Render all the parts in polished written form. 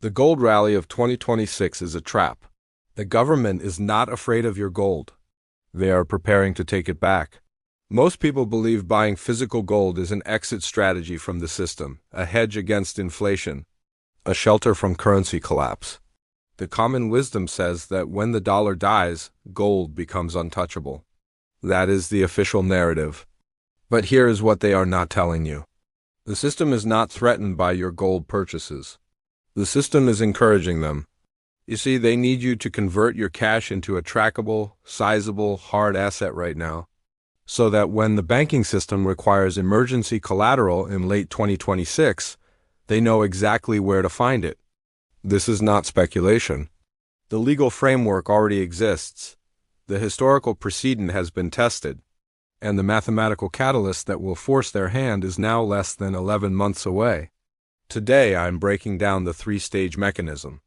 The gold rally of 2026 is a trap. The government is not afraid of your gold. They are preparing to take it back. Most people believe buying physical gold is an exit strategy from the system, a hedge against inflation, a shelter from currency collapse. The common wisdom says that when the dollar dies, gold becomes untouchable. That is the official narrative. But here is what they are not telling you. The system is not threatened by your gold purchases. The system is encouraging them. You see, they need you to convert your cash into a trackable, sizable, hard asset right now, so that when the banking system requires emergency collateral in late 2026, they know exactly where to find it. This is not speculation. The legal framework already exists. The historical precedent has been tested, and the mathematical catalyst that will force their hand is now less than 11 months away. Today, I'm breaking down the three-stage mechanism.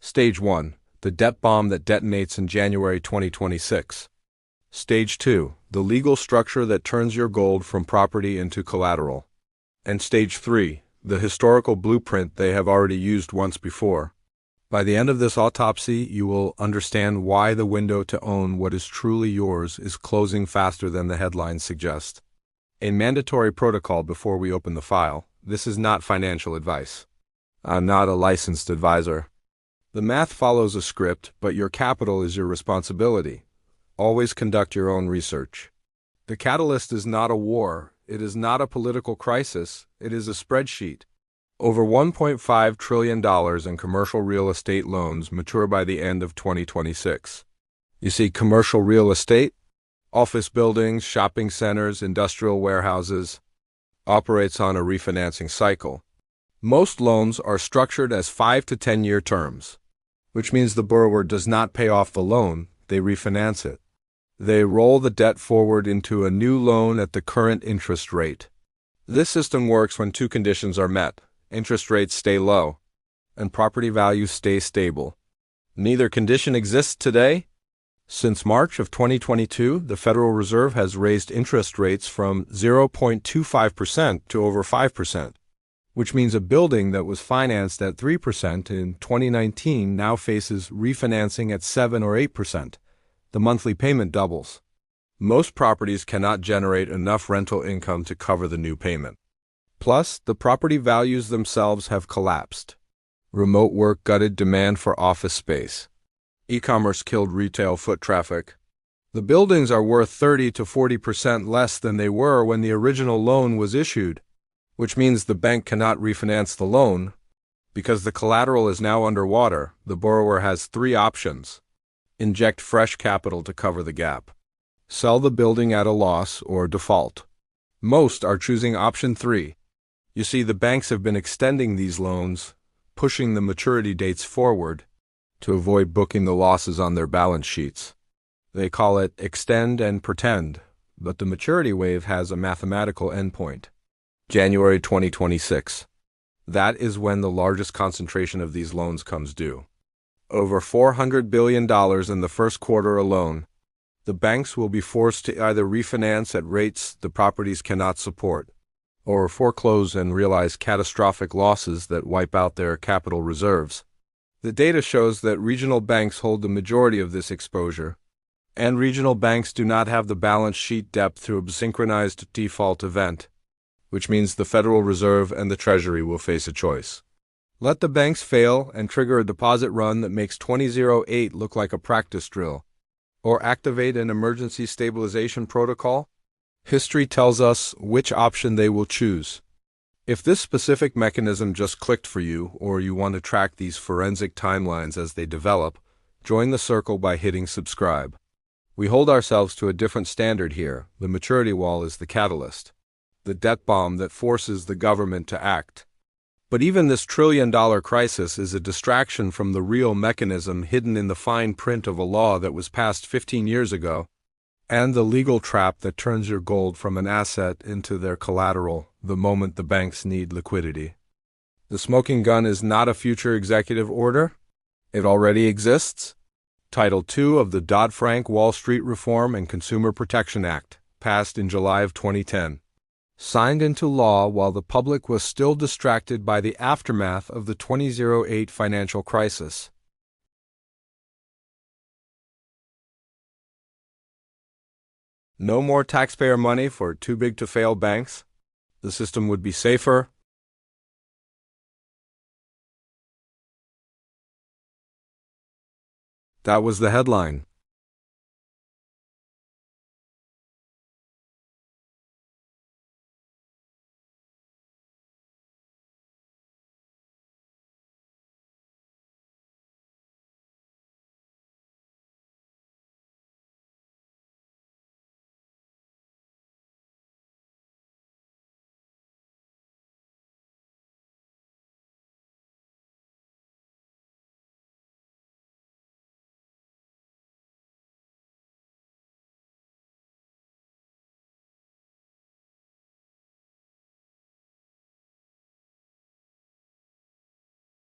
Stage 1, the debt bomb that detonates in January 2026. Stage 2, the legal structure that turns your gold from property into collateral. And Stage 3, the historical blueprint they have already used once before. By the end of this autopsy, you will understand why the window to own what is truly yours is closing faster than the headlines suggest. A mandatory protocol before we open the file. This is not financial advice. I'm not a licensed advisor. The math follows a script, but your capital is your responsibility. Always conduct your own research. The catalyst is not a war. It is not a political crisis. It is a spreadsheet. Over $1.5 trillion in commercial real estate loans mature by the end of 2026. You see, commercial real estate, office buildings, shopping centers, industrial warehouses, operates on a refinancing cycle. Most loans are structured as 5 to 10-year terms, which means the borrower does not pay off the loan, they refinance it. They roll the debt forward into a new loan at the current interest rate. This system works when two conditions are met. Interest rates stay low, and property values stay stable. Neither condition exists today. Since March of 2022, the Federal Reserve has raised interest rates from 0.25% to over 5%, which means a building that was financed at 3% in 2019 now faces refinancing at 7 or 8%. The monthly payment doubles. Most properties cannot generate enough rental income to cover the new payment. Plus, the property values themselves have collapsed. Remote work gutted demand for office space. E-commerce killed retail foot traffic. The buildings are worth 30 to 40% less than they were when the original loan was issued, which means the bank cannot refinance the loan. Because the collateral is now underwater, the borrower has three options. Inject fresh capital to cover the gap. Sell the building at a loss or default. Most are choosing option 3. You see, the banks have been extending these loans, pushing the maturity dates forward to avoid booking the losses on their balance sheets. They call it extend and pretend, but the maturity wave has a mathematical endpoint. January 2026. That is when the largest concentration of these loans comes due. Over $400 billion in the first quarter alone. The banks will be forced to either refinance at rates the properties cannot support, or foreclose and realize catastrophic losses that wipe out their capital reserves. The data shows that regional banks hold the majority of this exposure, and regional banks do not have the balance sheet depth to a synchronized default event, which means the Federal Reserve and the Treasury will face a choice. Let the banks fail and trigger a deposit run that makes 2008 look like a practice drill, or activate an emergency stabilization protocol. History tells us which option they will choose. If this specific mechanism just clicked for you, or you want to track these forensic timelines as they develop, join the circle by hitting subscribe. We hold ourselves to a different standard here. The maturity wall is the catalyst, the debt bomb that forces the government to act. But even this trillion-dollar crisis is a distraction from the real mechanism hidden in the fine print of a law that was passed 15 years ago, and the legal trap that turns your gold from an asset into their collateral the moment the banks need liquidity. The smoking gun is not a future executive order. It already exists. Title II of the Dodd-Frank Wall Street Reform and Consumer Protection Act, passed in July of 2010. signed into law while the public was still distracted by the aftermath of the 2008 financial crisis. No more taxpayer money for too-big-to-fail banks. The system would be safer. That was the headline.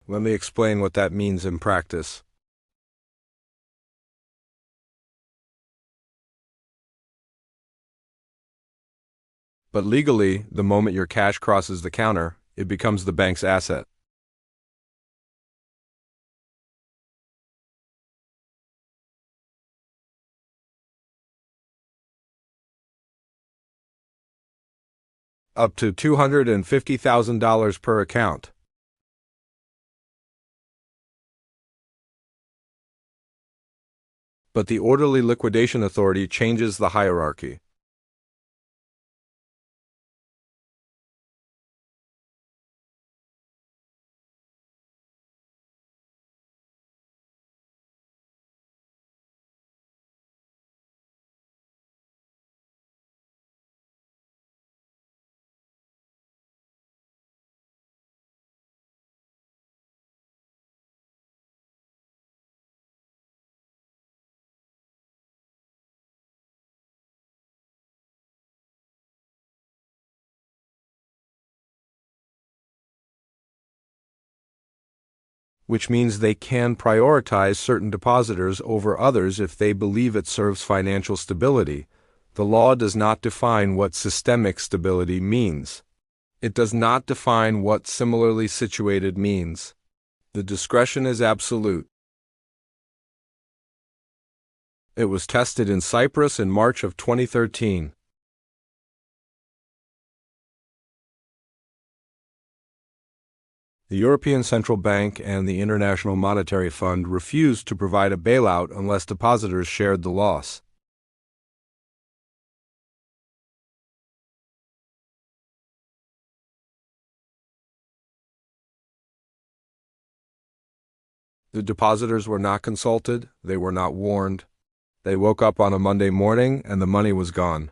Let me explain what that means in practice. But legally, the moment your cash crosses the counter, it becomes the bank's asset. Up to $250,000 per account. But the orderly liquidation authority changes the hierarchy. Which means they can prioritize certain depositors over others if they believe it serves financial stability. The law does not define what systemic stability means. It does not define what similarly situated means. The discretion is absolute. It was tested in Cyprus in March of 2013. The European Central Bank and the International Monetary Fund refused to provide a bailout unless depositors shared the loss. The depositors were not consulted, they were not warned. They woke up on a Monday morning and the money was gone.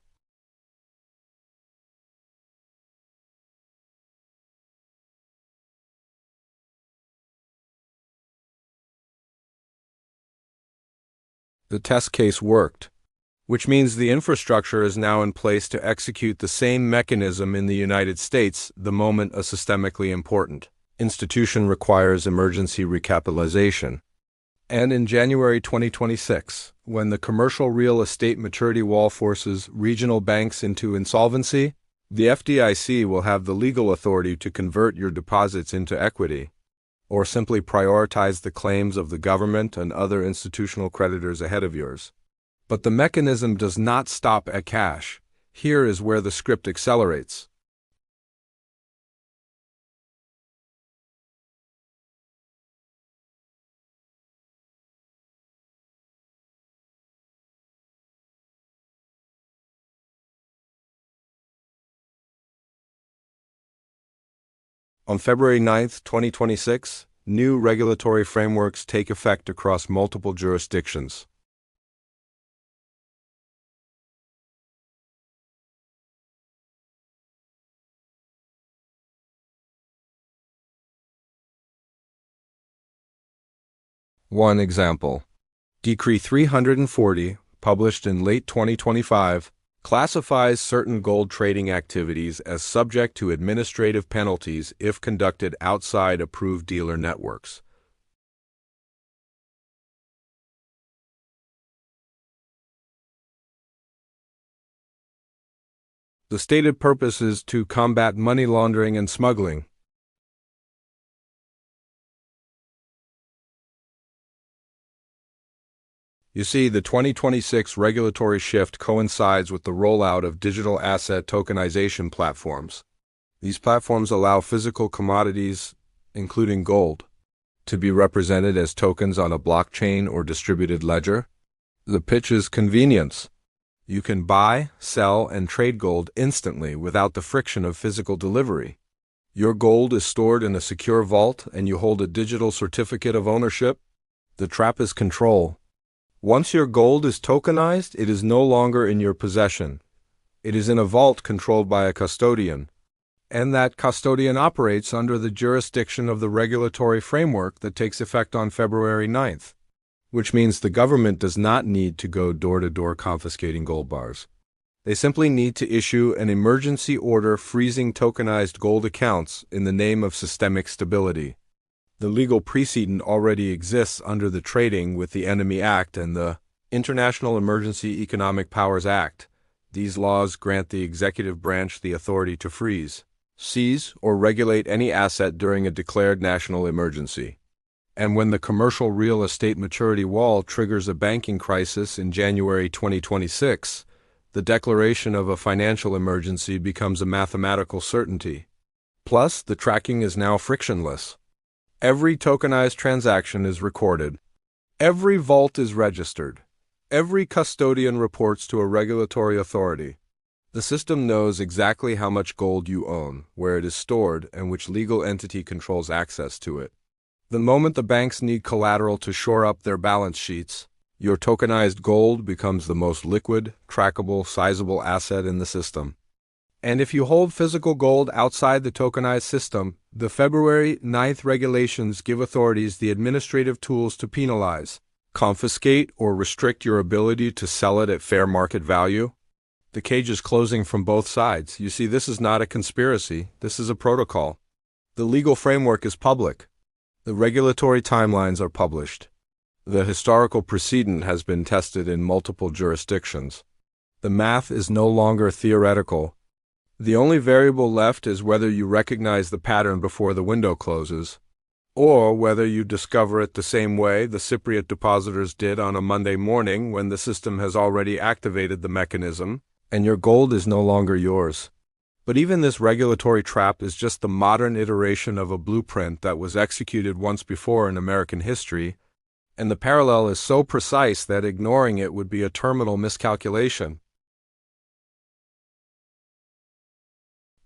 The test case worked, which means the infrastructure is now in place to execute the same mechanism in the United States the moment a systemically important institution requires emergency recapitalization. And in January 2026, when the commercial real estate maturity wall forces regional banks into insolvency, the FDIC will have the legal authority to convert your deposits into equity, or simply prioritize the claims of the government and other institutional creditors ahead of yours. But the mechanism does not stop at cash. Here is where the script accelerates. On February 9, 2026, new regulatory frameworks take effect across multiple jurisdictions. One example. Decree 340, published in late 2025, classifies certain gold trading activities as subject to administrative penalties if conducted outside approved dealer networks. The stated purpose is to combat money laundering and smuggling. You see, the 2026 regulatory shift coincides with the rollout of digital asset tokenization platforms. These platforms allow physical commodities, including gold, to be represented as tokens on a blockchain or distributed ledger. The pitch is convenience. You can buy, sell, and trade gold instantly without the friction of physical delivery. Your gold is stored in a secure vault and you hold a digital certificate of ownership. The trap is control. Once your gold is tokenized, it is no longer in your possession. It is in a vault controlled by a custodian, and that custodian operates under the jurisdiction of the regulatory framework that takes effect on February 9th, which means the government does not need to go door-to-door confiscating gold bars. They simply need to issue an emergency order freezing tokenized gold accounts in the name of systemic stability. The legal precedent already exists under the Trading with the Enemy Act and the International Emergency Economic Powers Act. These laws grant the executive branch the authority to freeze, seize, or regulate any asset during a declared national emergency. And when the commercial real estate maturity wall triggers a banking crisis in January 2026, the declaration of a financial emergency becomes a mathematical certainty. Plus, the tracking is now frictionless. Every tokenized transaction is recorded. Every vault is registered. Every custodian reports to a regulatory authority. The system knows exactly how much gold you own, where it is stored, and which legal entity controls access to it. The moment the banks need collateral to shore up their balance sheets, your tokenized gold becomes the most liquid, trackable, sizable asset in the system. And if you hold physical gold outside the tokenized system, the February 9th regulations give authorities the administrative tools to penalize, confiscate, or restrict your ability to sell it at fair market value. The cage is closing from both sides. You see, this is not a conspiracy. This is a protocol. The legal framework is public. The regulatory timelines are published. The historical precedent has been tested in multiple jurisdictions. The math is no longer theoretical. The only variable left is whether you recognize the pattern before the window closes, or whether you discover it the same way the Cypriot depositors did on a Monday morning when the system has already activated the mechanism, and your gold is no longer yours. But even this regulatory trap is just the modern iteration of a blueprint that was executed once before in American history, and the parallel is so precise that ignoring it would be a terminal miscalculation.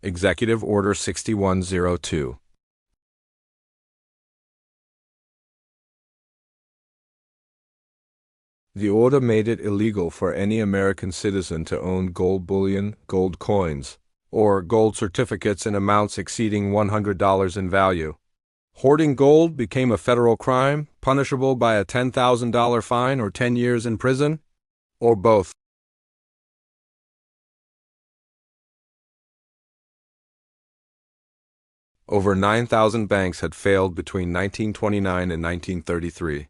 Executive Order 6102. The order made it illegal for any American citizen to own gold bullion, gold coins, or gold certificates in amounts exceeding $100 in value. Hoarding gold became a federal crime, punishable by a $10,000 fine or 10 years in prison, or both. Over 9,000 banks had failed between 1929 and 1933.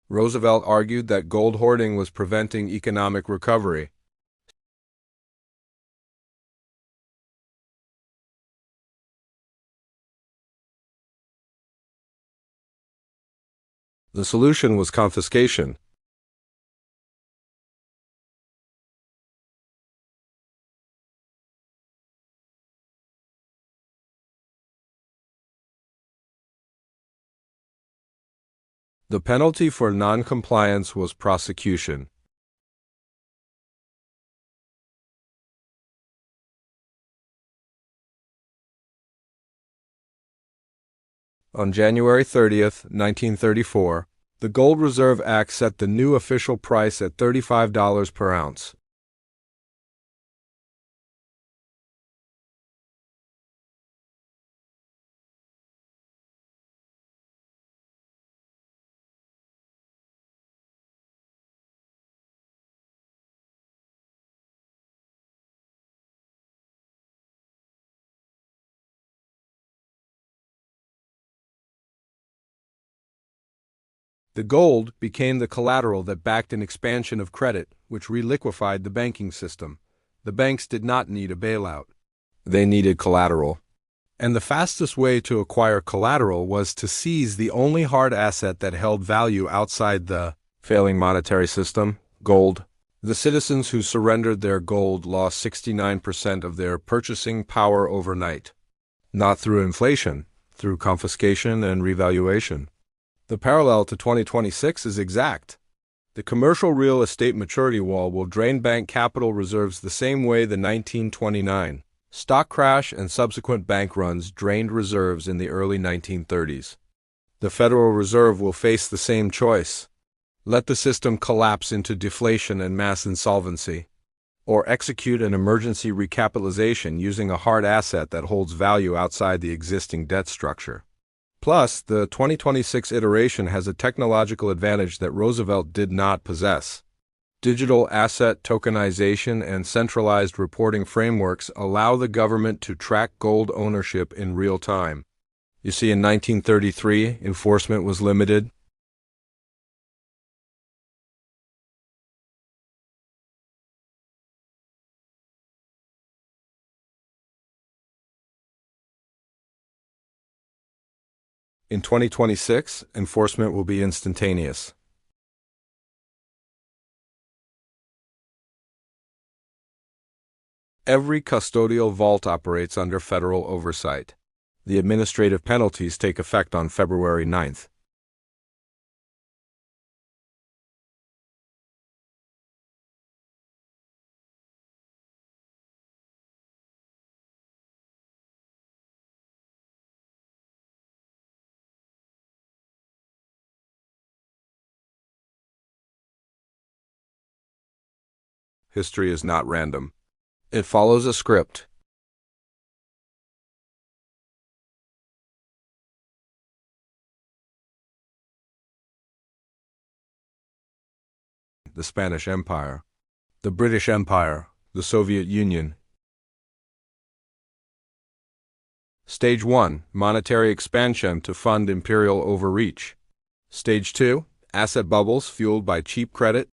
Roosevelt argued that gold hoarding was preventing economic recovery. The solution was confiscation. The penalty for non-compliance was prosecution. On January 30th, 1934, the Gold Reserve Act set the new official price at $35 per ounce. The gold became the collateral that backed an expansion of credit, which reliquefied the banking system. The banks did not need a bailout. They needed collateral. And the fastest way to acquire collateral was to seize the only hard asset that held value outside the failing monetary system, gold. The citizens who surrendered their gold lost 69% of their purchasing power overnight. Not through inflation, through confiscation and revaluation. The parallel to 2026 is exact. The commercial real estate maturity wall will drain bank capital reserves the same way the 1929 stock crash and subsequent bank runs drained reserves in the early 1930s. The Federal Reserve will face the same choice. Let the system collapse into deflation and mass insolvency, or execute an emergency recapitalization using a hard asset that holds value outside the existing debt structure. Plus, the 2026 iteration has a technological advantage that Roosevelt did not possess. Digital asset tokenization and centralized reporting frameworks allow the government to track gold ownership in real time. You see, in 1933, enforcement was limited. In 2026, enforcement will be instantaneous. Every custodial vault operates under federal oversight. The administrative penalties take effect on February 9th. History is not random. It follows a script. The Spanish Empire, the British Empire, the Soviet Union. Stage 1, monetary expansion to fund imperial overreach. Stage 2, asset bubbles fueled by cheap credit.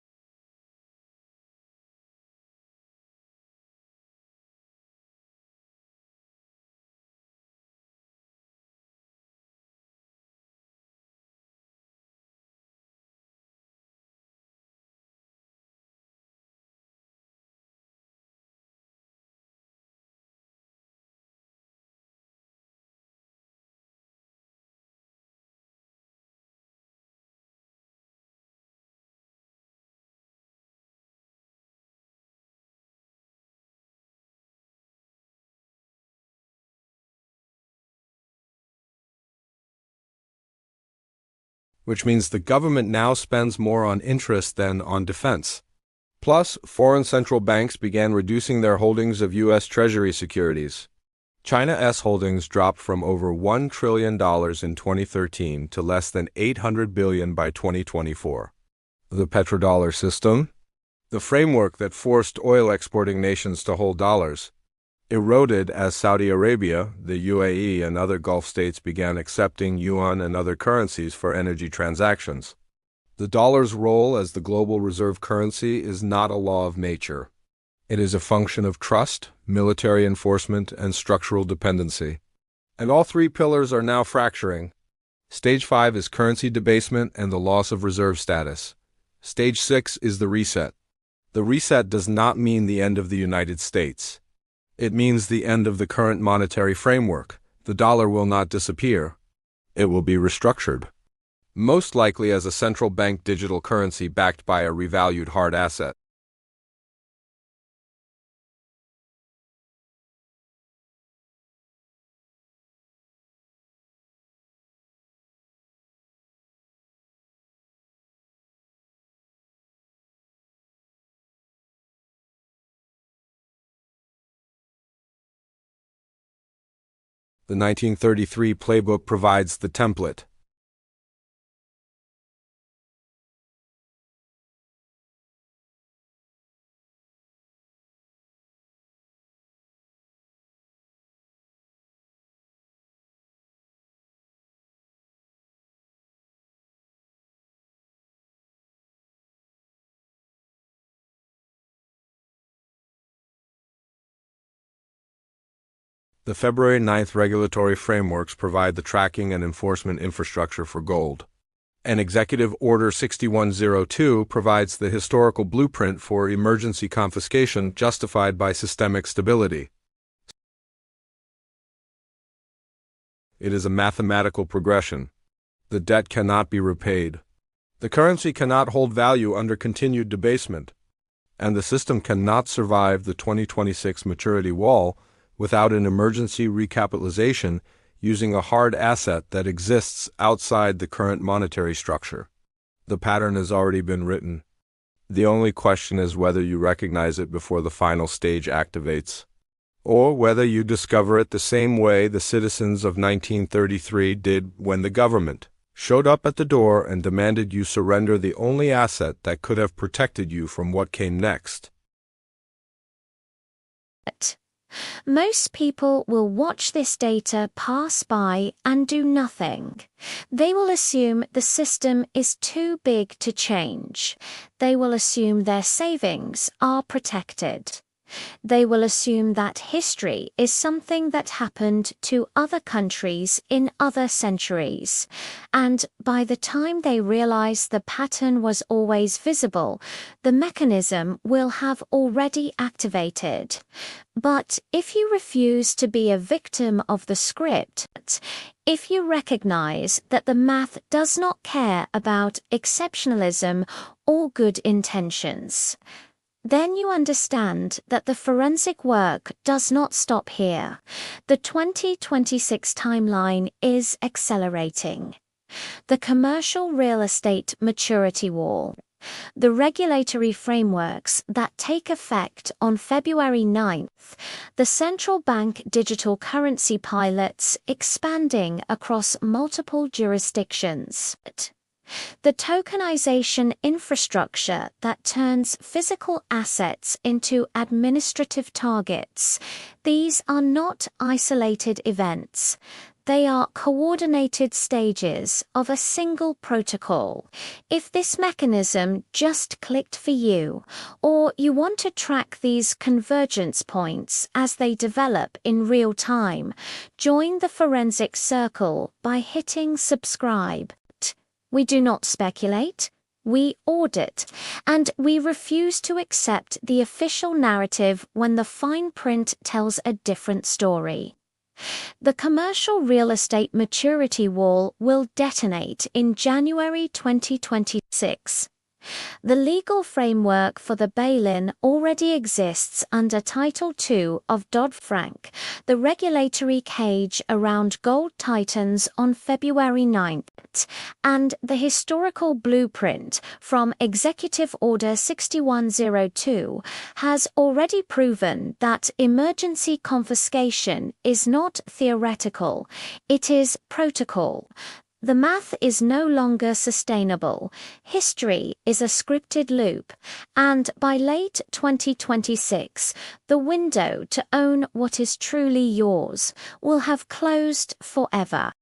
Which means the government now spends more on interest than on defense. Plus, foreign central banks began reducing their holdings of U.S. Treasury securities. China's holdings dropped from over $1 trillion in 2013 to less than $800 billion by 2024. The petrodollar system, the framework that forced oil exporting nations to hold dollars, eroded as Saudi Arabia, the UAE, and other Gulf states began accepting yuan and other currencies for energy transactions. The dollar's role as the global reserve currency is not a law of nature. It is a function of trust, military enforcement, and structural dependency. And all three pillars are now fracturing. Stage 5 is currency debasement and the loss of reserve status. Stage 6 is the reset. The reset does not mean the end of the United States. It means the end of the current monetary framework. The dollar will not disappear. It will be restructured. Most likely as a central bank digital currency backed by a revalued hard asset. The 1933 playbook provides the template. The February 9th regulatory frameworks provide the tracking and enforcement infrastructure for gold. And Executive Order 6102 provides the historical blueprint for emergency confiscation justified by systemic stability. It is a mathematical progression. The debt cannot be repaid. The currency cannot hold value under continued debasement. And the system cannot survive the 2026 maturity wall without an emergency recapitalization using a hard asset that exists outside the current monetary structure. The pattern has already been written. The only question is whether you recognize it before the final stage activates, or whether you discover it the same way the citizens of 1933 did when the government showed up at the door and demanded you surrender the only asset that could have protected you from what came next. Most people will watch this data pass by and do nothing. They will assume the system is too big to change. They will assume their savings are protected. They will assume that history is something that happened to other countries in other centuries. And by the time they realize the pattern was always visible, the mechanism will have already activated. But if you refuse to be a victim of the script, if you recognize that the math does not care about exceptionalism or good intentions, then you understand that the forensic work does not stop here. The 2026 timeline is accelerating. The commercial real estate maturity wall. The regulatory frameworks that take effect on February 9th, the central bank digital currency pilots expanding across multiple jurisdictions. The tokenization infrastructure that turns physical assets into administrative targets. These are not isolated events. They are coordinated stages of a single protocol. If this mechanism just clicked for you, or you want to track these convergence points as they develop in real time, join the Forensic Circle by hitting subscribe. We do not speculate, we audit, and we refuse to accept the official narrative when the fine print tells a different story. The commercial real estate maturity wall will detonate in January 2026. The legal framework for the bail-in already exists under Title II of Dodd-Frank, the regulatory cage around gold titans on February 9th, and the historical blueprint from Executive Order 6102 has already proven that emergency confiscation is not theoretical, it is protocol. The math is no longer sustainable. History is a scripted loop, and by late 2026, the window to own what is truly yours will have closed forever.